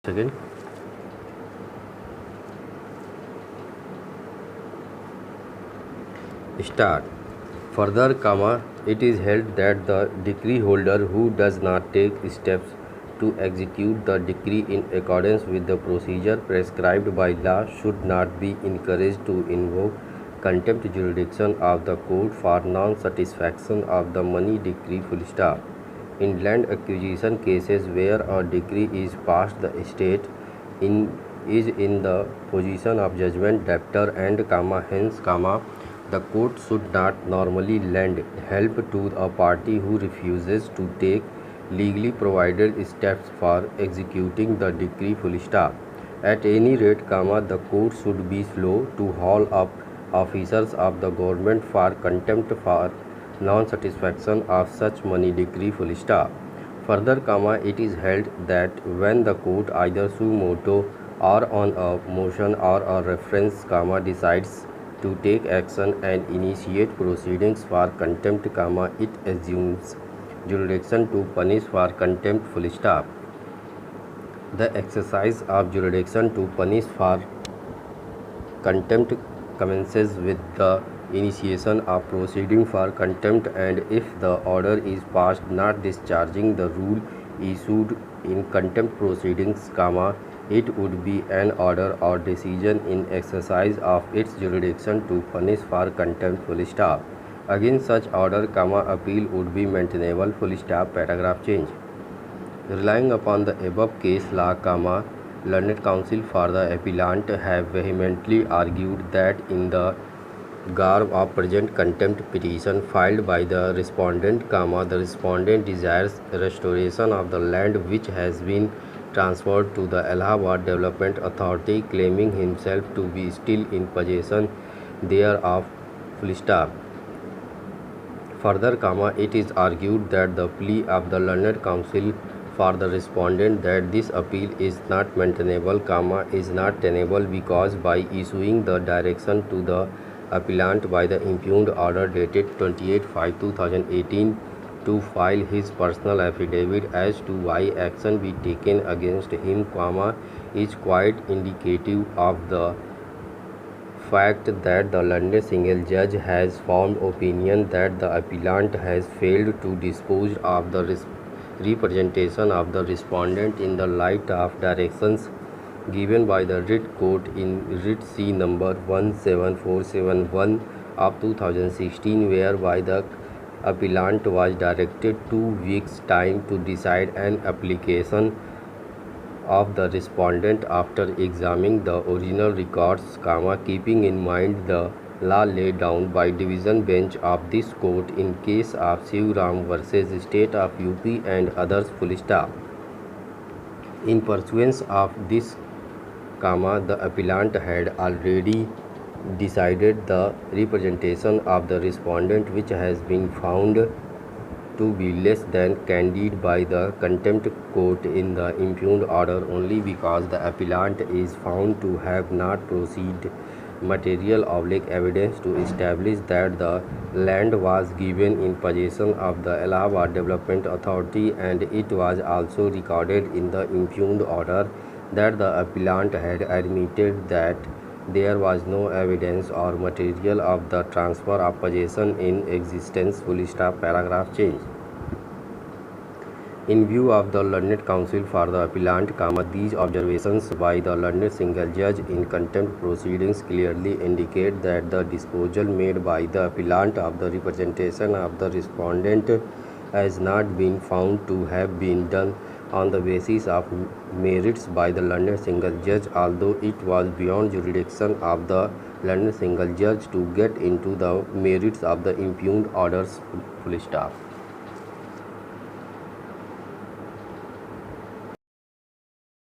Second, start. Further, it is held that the decree holder who does not take steps to execute the decree in accordance with the procedure prescribed by law should not be encouraged to invoke contempt jurisdiction of the court for non-satisfaction of the money decree full stop. In land acquisition cases where a decree is passed, the state is in the position of judgment debtor and hence the court should not normally lend help to a party who refuses to take legally provided steps for executing the decree full stop. At any rate, the court should be slow to haul up officers of the government for contempt for non-satisfaction of such money decree full stop. Further, it is held that when the court either suo motu or on a motion or a reference, decides to take action and initiate proceedings for contempt, it assumes jurisdiction to punish for contempt full stop. The exercise of jurisdiction to punish for contempt commences with the initiation of proceeding for contempt, and if the order is passed not discharging the rule issued in contempt proceedings, it would be an order or decision in exercise of its jurisdiction to punish for contempt full stop. Against such order, appeal would be maintainable full stop. Paragraph change. Relying upon the above case law, learned counsel for the appellant have vehemently argued that in the garb of present contempt petition filed by the respondent, the respondent desires restoration of the land which has been transferred to the Allahabad Development Authority, claiming himself to be still in possession thereof full stop. Further, it is argued that the plea of the learned counsel for the respondent that this appeal is not maintainable, is not tenable because by issuing the direction to the appellant by the impugned order dated 28/5/2018 to file his personal affidavit as to why action be taken against him, is quite indicative of the fact that the learned single judge has formed opinion that the appellant has failed to dispose of the representation of the respondent in the light of directions given by the writ court in writ C number 17471 of 2016, whereby the appellant was directed 2 weeks' time to decide an application of the respondent after examining the original records, keeping in mind the law laid down by division bench of this court in case of Shivram versus State of UP and others full stop. In pursuance of this, the appellant had already decided the representation of the respondent, which has been found to be less than candid by the contempt court in the impugned order only because the appellant is found to have not proceeded material evidence to establish that the land was given in possession of the Allahabad Development Authority, and it was also recorded in the impugned order that the appellant had admitted that there was no evidence or material of the transfer of possession in existence full stop. Paragraph change. In view of the learned counsel for the appellant, these observations by the learned single judge in contempt proceedings clearly indicate that the disposal made by the appellant of the representation of the respondent has not been found to have been done on the basis of merits by the learned single judge, although it was beyond jurisdiction of the learned single judge to get into the merits of the impugned orders full stop.